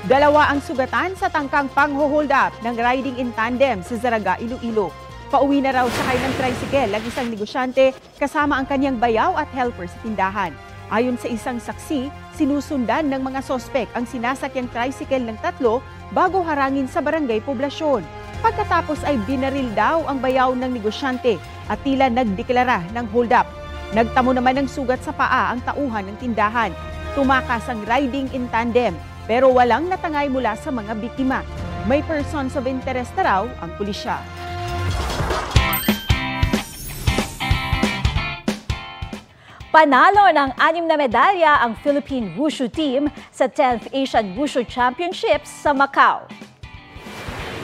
Dalawa ang sugatan sa tangkang pang-hold up ng riding in tandem sa Zaraga, Iloilo. Pauwi na raw sakay ng tricycle ang isang negosyante kasama ang kanyang bayaw at helper sa tindahan. Ayon sa isang saksi, sinusundan ng mga sospek ang sinasakyang tricycle ng tatlo bago harangin sa barangay poblasyon. Pagkatapos ay binaril daw ang bayaw ng negosyante at tila nagdeklara ng hold up. Nagtamo naman ng sugat sa paa ang tauhan ng tindahan. Tumakas ang riding in tandem pero walang natangay mula sa mga biktima. May persons of interest na raw ang pulisya. Panalo ng 6 na medalya ang Philippine Wushu team sa 10th Asian Wushu Championships sa Macau.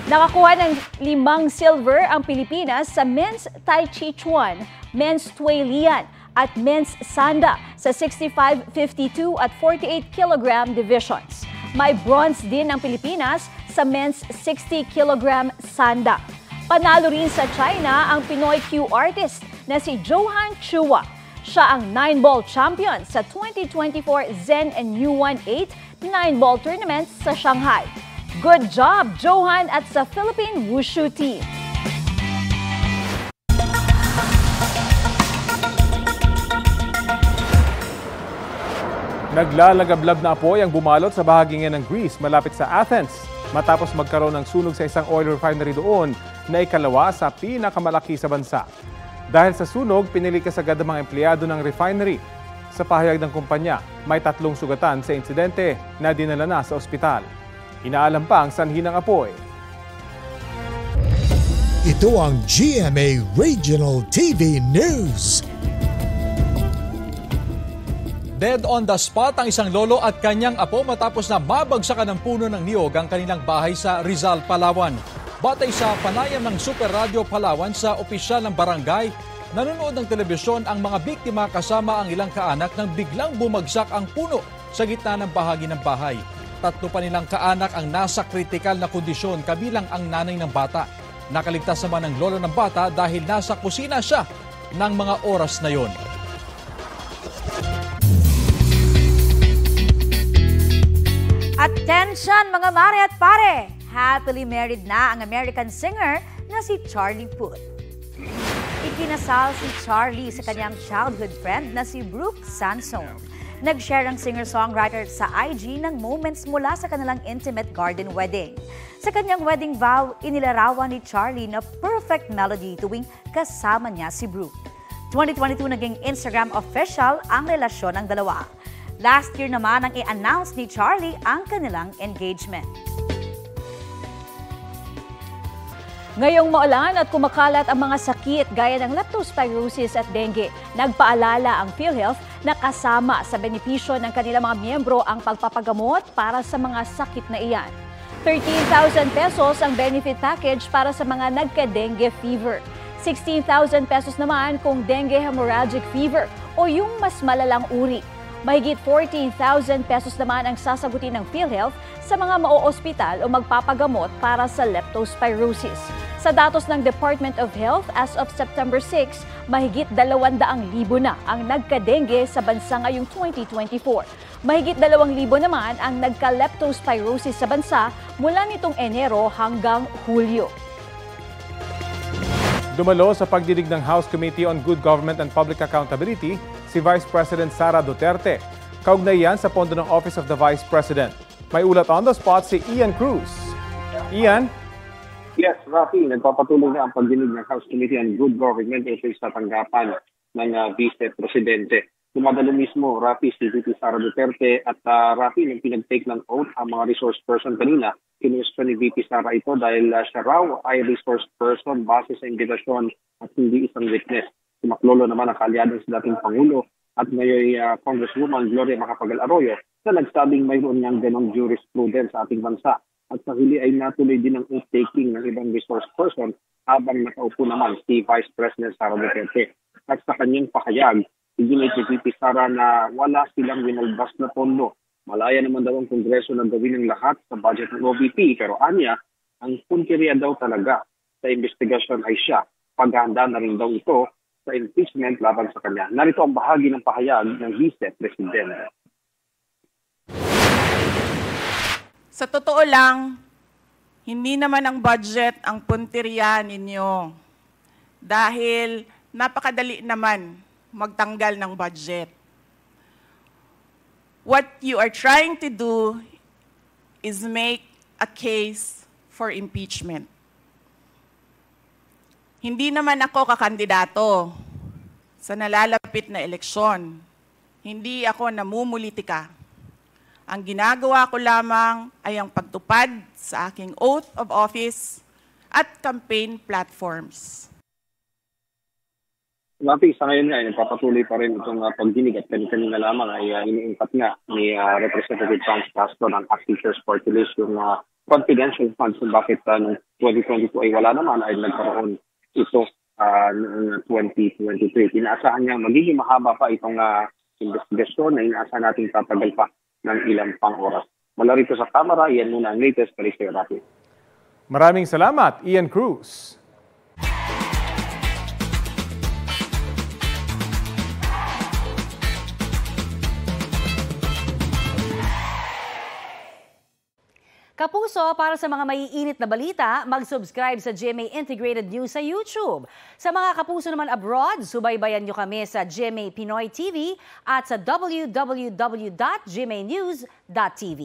Nakakuha ng 5 silver ang Pilipinas sa Men's Tai Chi Chuan, Men's Tuay Lian at Men's Sanda sa 65, 52 at 48 kg divisions. May bronze din ang Pilipinas sa Men's 60 kg Sanda. Panalo rin sa China ang Pinoy Q artist na si Johan Chua. Siya ang 9-ball champion sa 2024 Zen and New 18 9-ball tournament sa Shanghai. Good job, Johan, at sa Philippine Wushu team. Naglalagablab na apoy ang bumalot sa bahagi ng Greece malapit sa Athens matapos magkaroon ng sunog sa isang oil refinery doon na ikalawa sa pinakamalaki sa bansa. Dahil sa sunog, pinilikas agad ang mga empleyado ng refinery. Sa pahayag ng kumpanya, may 3 sugatan sa insidente na dinala na sa ospital. Inaalam pa ang sanhi ng apoy. Ito ang GMA Regional TV News. Dead on the spot ang isang lolo at kanyang apo matapos na mabagsakan ng puno ng niyog ang kanilang bahay sa Rizal, Palawan. Batay sa panayam ng Super Radio Palawan sa opisyal ng barangay, nanonood ng telebisyon ang mga biktima kasama ang ilang kaanak nang biglang bumagsak ang puno sa gitna ng bahagi ng bahay. 3 pa nilang kaanak ang nasa kritikal na kondisyon kabilang ang nanay ng bata. Nakaligtas naman ang lolo ng bata dahil nasa kusina siya ng mga oras na yon. Attention mga mare at pare! Happily married na ang American singer na si Charlie Puth. Ikinasal si Charlie sa kanyang childhood friend na si Brooke Sanson. Nag-share ang singer-songwriter sa IG ng moments mula sa kanilang intimate garden wedding. Sa kanyang wedding vow, inilarawan ni Charlie na perfect melody tuwing kasama niya si Brooke. 2022 naging Instagram official ang relasyon ng dalawa. Last year naman ang i-announce ni Charlie ang kanilang engagement. Ngayong maulan at kumakalat ang mga sakit gaya ng leptospirosis at dengue, nagpaalala ang PhilHealth na kasama sa benepisyo ng kanilang mga miyembro ang pagpapagamot para sa mga sakit na iyan. 13,000 pesos ang benefit package para sa mga nagka-dengue fever. 16,000 pesos naman kung dengue hemorrhagic fever o yung mas malalang uri. Mahigit 14,000 pesos naman ang sasagutin ng PhilHealth sa mga mao-ospital o magpapagamot para sa leptospirosis. Sa datos ng Department of Health as of September 6, mahigit 200,000 na ang nagka-dengue sa bansa ngayong 2024. Mahigit 2,000 naman ang nagka-leptospirosis sa bansa mula nitong Enero hanggang Hulyo. Dumalo sa pagdinig ng House Committee on Good Government and Public Accountability si Vice President Sara Duterte. Kaugnay yan sa pondo ng Office of the Vice President. May ulat on the spot si Ian Cruz. Ian? Yes, Rafi, nagpapatuloy na ang pagdinig ng House Committee on Good Government sa tanggapan ng Vice Presidente. Dumadalo mismo, Rafi, si VP Sara Duterte at Rafi, nang pinag-take ng oath ang mga resource person kanina, kinusto ni VP Sara ito dahil siya raw ay resource person base sa imbitasyon at hindi isang witness. Sumaklolo naman ang kaalyado sa dating Pangulo at ngayon Congresswoman Gloria Macapagal Arroyo na nagsabing mayroon niyang ganong jurisprudence sa ating bansa. At sa huli ay natuloy din ang oath-taking ng ibang resource person habang nakaupo naman si Vice President Sara Duterte. At sa kanyang pahayag, iginit ni VP Sara na wala silang winalbas na pondo. Malaya naman daw ang Kongreso na gawin ng lahat sa budget ng OVP pero anya, ang punteriya daw talaga sa investigasyon ay siya. Paghahanda na rin daw ito sa impeachment laban sa kanya. Narito ang bahagi ng pahayag ng Vice Presidente. Sa totoo lang, hindi naman ang budget ang punteriya ninyo. Dahil napakadali naman magtanggal ng budget. What you are trying to do is make a case for impeachment. Hindi naman ako kakandidato sa nalalapit na eleksyon. Hindi ako namumulitika. Ang ginagawa ko lamang ay ang pagtupad sa aking oath of office at campaign platforms. Rafi, sa ngayon nga, nagpapatuloy pa rin itong pagdinig at kanina lamang ay iniungkat nga ni Representative Franz Castro ng Active Shares Party List yung confidential funds kung bakit noong 2022 ay wala naman ay nagkaroon ito noong 2023. Inaasahan niya magiging mahaba pa itong investigasyon na inaasahan natin tatagal pa ng ilang pang oras. Mula rito sa kamera, yan muna ang latest para sa Rafi. Maraming salamat, Ian Cruz. Kapuso, para sa mga maiinit na balita, mag-subscribe sa GMA Integrated News sa YouTube. Sa mga kapuso naman abroad, subaybayan nyo kami sa GMA Pinoy TV at sa www.gmanews.tv.